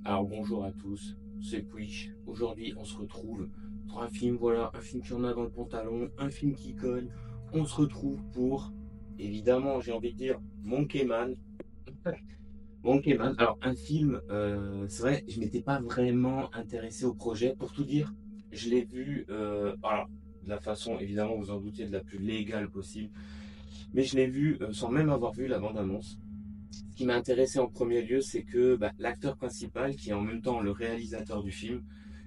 Alors bonjour à tous, c'est Quiche. Aujourd'hui on se retrouve pour un film, voilà, un film qui en a dans le pantalon, un film qui cogne. On se retrouve pour, évidemment, j'ai envie de dire, Monkey Man. Monkey Man, alors un film, c'est vrai, je m'étais pas vraiment intéressé au projet. Pour tout dire, je l'ai vu, alors, de la façon, évidemment, vous en doutez, de la plus légale possible. Mais je l'ai vu sans même avoir vu la bande-annonce. Ce qui m'a intéressé en premier lieu, c'est que l'acteur principal, qui est en même temps le réalisateur du film,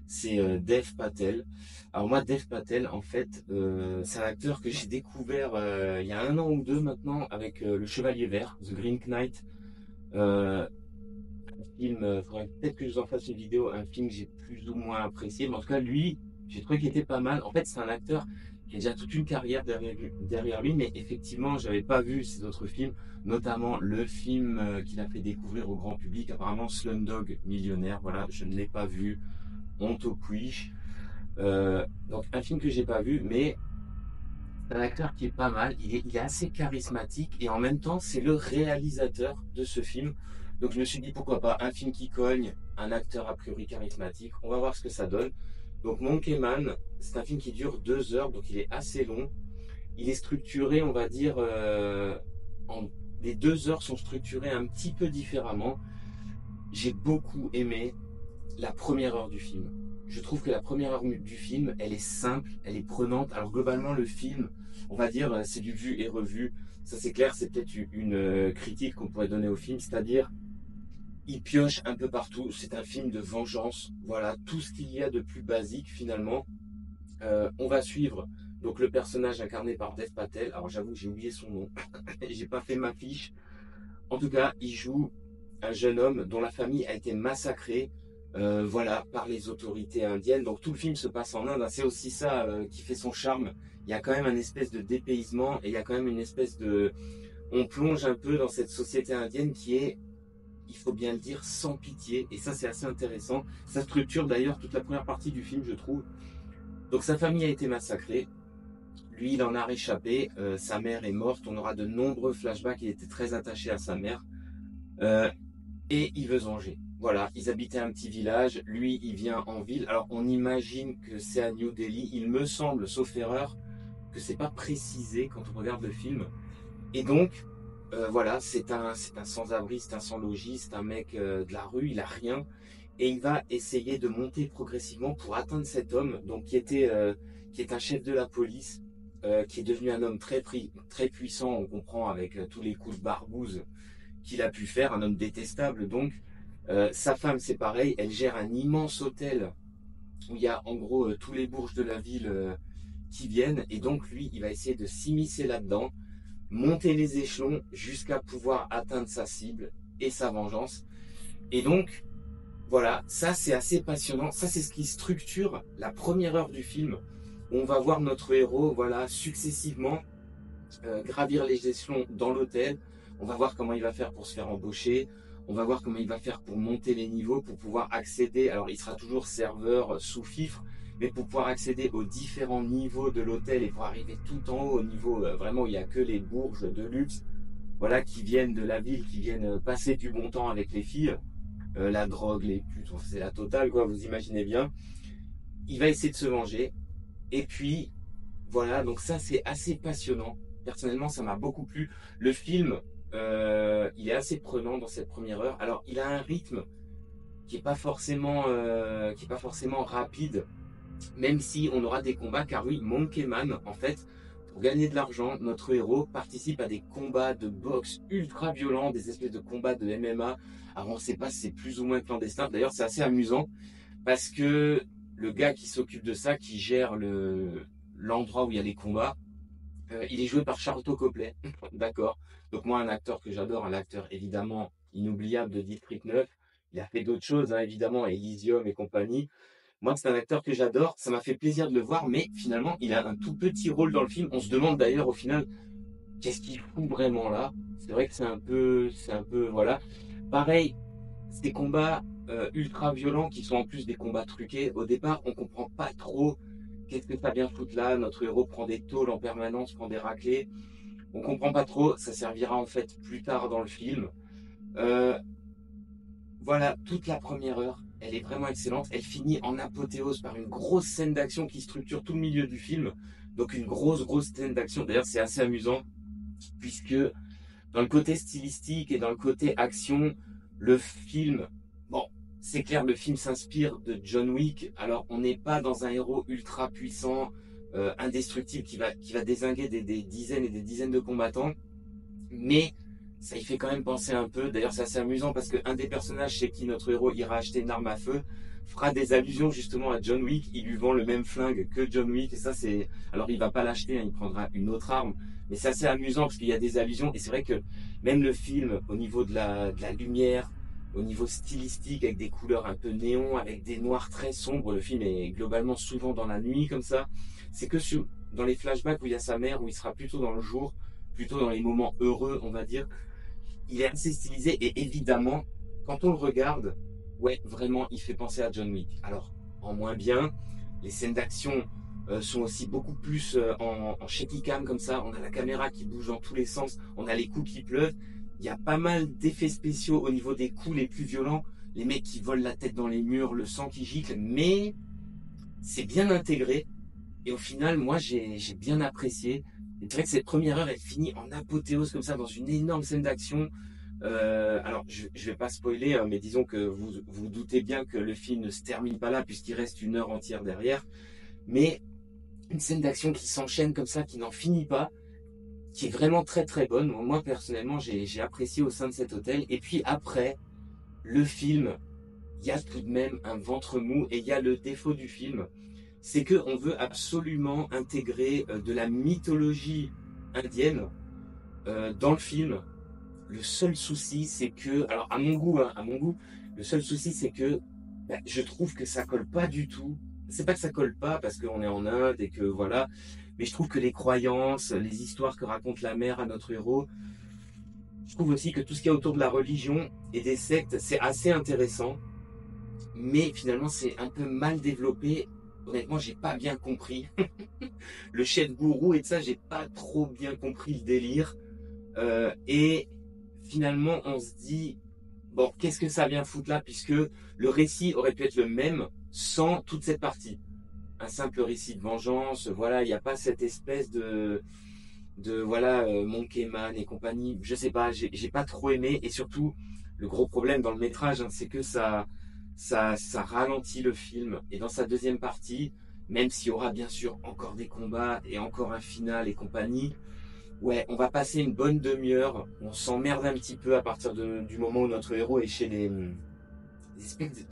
c'est Dev Patel. Alors moi, Dev Patel, en fait, c'est un acteur que j'ai découvert il y a un an ou deux maintenant avec Le Chevalier Vert, The Green Knight. Un film, faudrait peut-être que je vous en fasse une vidéo, un film que j'ai plus ou moins apprécié. Mais en tout cas, lui, j'ai trouvé qu'il était pas mal. En fait, c'est un acteur qui a déjà toute une carrière derrière lui, mais effectivement, j'avais pas vu ses autres films, notamment le film qu'il a fait découvrir au grand public, apparemment Slumdog Millionnaire. Voilà, je ne l'ai pas vu, honte au puich. Donc un film que j'ai pas vu, mais c'est un acteur qui est pas mal. Il est assez charismatique et en même temps, c'est le réalisateur de ce film. Donc je me suis dit pourquoi pas un film qui cogne, un acteur a priori charismatique. On va voir ce que ça donne. Donc Monkey Man, c'est un film qui dure 2 heures, donc il est assez long. Il est structuré, on va dire, en... les 2 heures sont structurées un petit peu différemment. J'ai beaucoup aimé la première heure du film. Je trouve que la première heure du film, elle est simple, elle est prenante. Alors globalement, le film, on va dire, c'est du vu et revu. Ça c'est clair, c'est peut-être une critique qu'on pourrait donner au film, c'est-à-dire il pioche un peu partout. C'est un film de vengeance. Voilà, tout ce qu'il y a de plus basique finalement. On va suivre donc le personnage incarné par Dev Patel. Alors j'avoue, j'ai oublié son nom. J'ai pas fait ma fiche. En tout cas, il joue un jeune homme dont la famille a été massacrée, voilà, par les autorités indiennes. Donc tout le film se passe en Inde, hein. C'est aussi ça qui fait son charme. Il y a quand même un espèce de dépaysement et il y a quand même une espèce de... On plonge un peu dans cette société indienne qui est, il faut bien le dire, sans pitié. Et ça, c'est assez intéressant. Ça structure d'ailleurs toute la première partie du film, je trouve. Donc sa famille a été massacrée. Lui, il en a réchappé. Sa mère est morte. On aura de nombreux flashbacks. Il était très attaché à sa mère. Euh, et il veut se venger. Voilà, ils habitaient un petit village, lui il vient en ville. Alors on imagine que c'est à New Delhi, il me semble, sauf erreur, que c'est pas précisé quand on regarde le film. Et donc, voilà, c'est un sans-abri, c'est un sans-logis, c'est un mec de la rue, il a rien. Et il va essayer de monter progressivement pour atteindre cet homme, donc qui est un chef de la police, qui est devenu un homme très puissant, on comprend, avec tous les coups de barbouze qu'il a pu faire, un homme détestable donc. Sa femme, c'est pareil, elle gère un immense hôtel où il y a en gros tous les bourges de la ville qui viennent, et donc lui, il va essayer de s'immiscer là-dedans, monter les échelons jusqu'à pouvoir atteindre sa cible et sa vengeance. Et donc, voilà, ça c'est assez passionnant, ça c'est ce qui structure la première heure du film. On va voir notre héros, voilà, successivement gravir les échelons dans l'hôtel. On va voir comment il va faire pour se faire embaucher. On va voir comment il va faire pour monter les niveaux, pour pouvoir accéder. Alors, il sera toujours serveur sous fifre, mais pour pouvoir accéder aux différents niveaux de l'hôtel et pour arriver tout en haut, au niveau vraiment où il n'y a que les bourges de luxe, voilà, qui viennent de la ville, qui viennent passer du bon temps avec les filles. La drogue, les putes, c'est la totale, quoi, vous imaginez bien. Il va essayer de se venger. Et puis, voilà, donc ça c'est assez passionnant. Personnellement, ça m'a beaucoup plu. Le film, il est assez prenant dans cette première heure. Alors, il a un rythme qui est pas forcément rapide, même si on aura des combats. Car oui, Monkey Man, en fait, pour gagner de l'argent, notre héros participe à des combats de boxe ultra violents, des espèces de combats de MMA. Alors, on ne sait pas si c'est plus ou moins clandestin. D'ailleurs, c'est assez amusant parce que le gars qui s'occupe de ça, qui gère l'endroit où il y a les combats, il est joué par Charlton Copley. D'accord. Donc moi, un acteur que j'adore, un acteur évidemment inoubliable de District 9. Il a fait d'autres choses, hein, évidemment, Elysium et compagnie. Moi, c'est un acteur que j'adore. Ça m'a fait plaisir de le voir, mais finalement, il a un tout petit rôle dans le film. On se demande d'ailleurs au final, qu'est-ce qu'il fout vraiment là? C'est vrai que voilà. Pareil, ces combats ultra violents qui sont en plus des combats truqués. Au départ, on comprend pas trop qu'est-ce que ça vient foutre là. Notre héros prend des tôles en permanence, prend des raclées. On comprend pas trop. Ça servira en fait plus tard dans le film. Euh, Voilà, toute la première heure, elle est vraiment excellente. Elle finit en apothéose par une grosse scène d'action qui structure tout le milieu du film. Donc une grosse scène d'action. D'ailleurs, c'est assez amusant puisque dans le côté stylistique et dans le côté action, le film, bon, c'est clair, le film s'inspire de John Wick. Alors, on n'est pas dans un héros ultra puissant, indestructible, qui va dézinguer des dizaines et des dizaines de combattants, mais ça y fait quand même penser un peu. D'ailleurs, c'est assez amusant parce qu'un des personnages chez qui notre héros ira acheter une arme à feu fera des allusions justement à John Wick. Il lui vend le même flingue que John Wick, et ça, c'est. Alors, il va pas l'acheter, hein, il prendra une autre arme, mais c'est assez amusant parce qu'il y a des allusions, et c'est vrai que même le film, au niveau de la lumière, au niveau stylistique, avec des couleurs un peu néon, avec des noirs très sombres, le film est globalement souvent dans la nuit comme ça. C'est que dans les flashbacks où il y a sa mère, où il sera plutôt dans le jour, plutôt dans les moments heureux, on va dire, il est assez stylisé, et évidemment, quand on le regarde, ouais, vraiment, il fait penser à John Wick. Alors, en moins bien, les scènes d'action sont aussi beaucoup plus en shaky cam comme ça. On a la caméra qui bouge dans tous les sens, on a les coups qui pleuvent. Il y a pas mal d'effets spéciaux au niveau des coups les plus violents. Les mecs qui volent la tête dans les murs, le sang qui gicle, mais c'est bien intégré. Et au final, moi, j'ai bien apprécié. Et c'est vrai que cette première heure, elle finit en apothéose comme ça, dans une énorme scène d'action. Alors, je vais pas spoiler, hein, mais disons que vous doutez bien que le film ne se termine pas là, puisqu'il reste une heure entière derrière. Mais une scène d'action qui s'enchaîne comme ça, qui n'en finit pas, qui est vraiment très bonne. Moi, personnellement, j'ai apprécié au sein de cet hôtel. Et puis après, le film, il y a tout de même un ventre mou, et il y a le défaut du film, c'est qu'on veut absolument intégrer de la mythologie indienne dans le film. Le seul souci, c'est que, alors à mon goût, hein, le seul souci, c'est que je trouve que ça colle pas du tout. C'est pas que ça colle pas parce qu'on est en Inde et que voilà, mais je trouve que les croyances, les histoires que raconte la mère à notre héros, je trouve aussi que tout ce qu'il y a autour de la religion et des sectes, c'est assez intéressant, mais finalement c'est un peu mal développé. Honnêtement, j'ai pas bien compris. Le chef gourou et de ça, j'ai pas trop bien compris le délire. Et finalement, on se dit, bon, qu'est-ce que ça vient foutre là, puisque le récit aurait pu être le même sans toute cette partie. Un simple récit de vengeance, voilà, il n'y a pas cette espèce de voilà, Monkey Man et compagnie. Je sais pas, j'ai pas trop aimé, et surtout, le gros problème dans le métrage, hein, c'est que ça ralentit le film. Et dans sa deuxième partie, même s'il y aura bien sûr encore des combats et encore un final et compagnie, ouais, on va passer une bonne demi-heure. On s'emmerde un petit peu à partir du moment où notre héros est chez des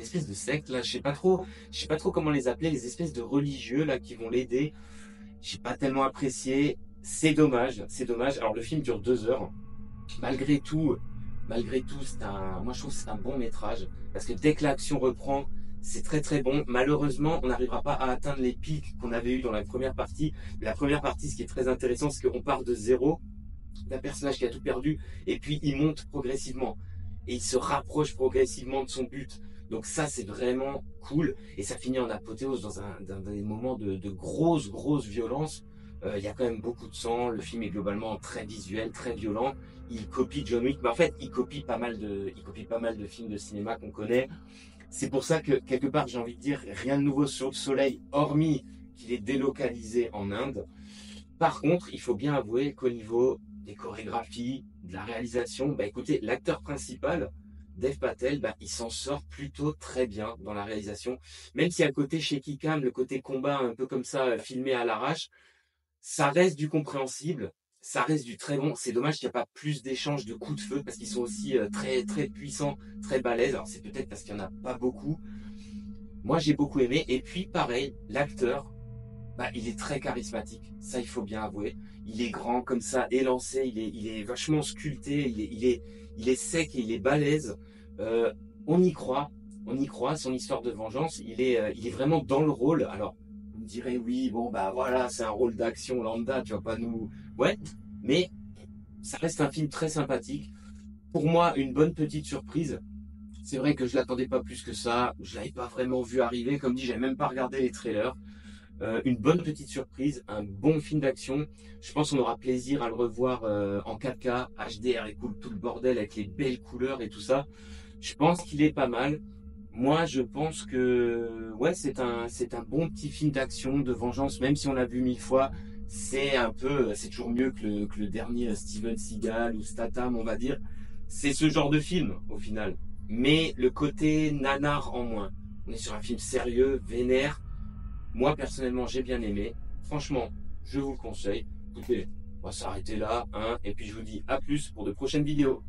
espèces de sectes là. Je sais pas trop comment les appeler, les espèces de religieux là qui vont l'aider. J'ai pas tellement apprécié. C'est dommage, c'est dommage. Alors le film dure 2 heures. Malgré tout, moi je trouve que c'est un bon métrage parce que dès que l'action reprend, c'est très bon. Malheureusement, on n'arrivera pas à atteindre les pics qu'on avait eu dans la première partie. Mais la première partie, ce qui est très intéressant, c'est qu'on part de zéro, d'un personnage qui a tout perdu, et puis il monte progressivement et il se rapproche progressivement de son but. Donc ça, c'est vraiment cool, et ça finit en apothéose dans des moments de grosse violence. Il y a quand même beaucoup de sang. Le film est globalement très visuel, très violent. Il copie John Wick, mais en fait, il copie il copie pas mal de films de cinéma qu'on connaît. C'est pour ça que, quelque part, j'ai envie de dire, rien de nouveau sur le soleil, hormis qu'il est délocalisé en Inde. Par contre, il faut bien avouer qu'au niveau des chorégraphies, de la réalisation, bah écoutez, l'acteur principal, Dev Patel, bah, il s'en sort plutôt très bien dans la réalisation. Même si à côté shaky cam, le côté combat un peu comme ça, filmé à l'arrache, ça reste du compréhensible, ça reste du très bon. C'est dommage qu'il n'y a pas plus d'échanges de coups de feu parce qu'ils sont aussi très puissants, très balèzes. Alors c'est peut-être parce qu'il n'y en a pas beaucoup. Moi j'ai beaucoup aimé. Et puis pareil, l'acteur, bah, il est très charismatique. Ça il faut bien avouer. Il est grand comme ça, élancé, il est vachement sculpté, il est sec et il est balèze. Euh, on y croit, son histoire de vengeance, il est vraiment dans le rôle. Alors, vous me direz, oui, bon, bah voilà, c'est un rôle d'action lambda, tu vas pas nous. Ouais, mais ça reste un film très sympathique. Pour moi, une bonne petite surprise. C'est vrai que je l'attendais pas plus que ça. Je l'avais pas vraiment vu arriver. Comme dit, j'ai même pas regardé les trailers. Une bonne petite surprise, un bon film d'action. Je pense qu'on aura plaisir à le revoir en 4K, HDR et tout le bordel avec les belles couleurs et tout ça. Je pense qu'il est pas mal. Moi, je pense que ouais, c'est un bon petit film d'action, de vengeance, même si on l'a vu 1000 fois. C'est toujours mieux que le dernier Steven Seagal ou Statham, on va dire. C'est ce genre de film, au final. Mais le côté nanar en moins. On est sur un film sérieux, vénère. Moi, personnellement, j'ai bien aimé. Franchement, je vous le conseille. Écoutez, on va s'arrêter là, hein, et puis je vous dis à plus pour de prochaines vidéos.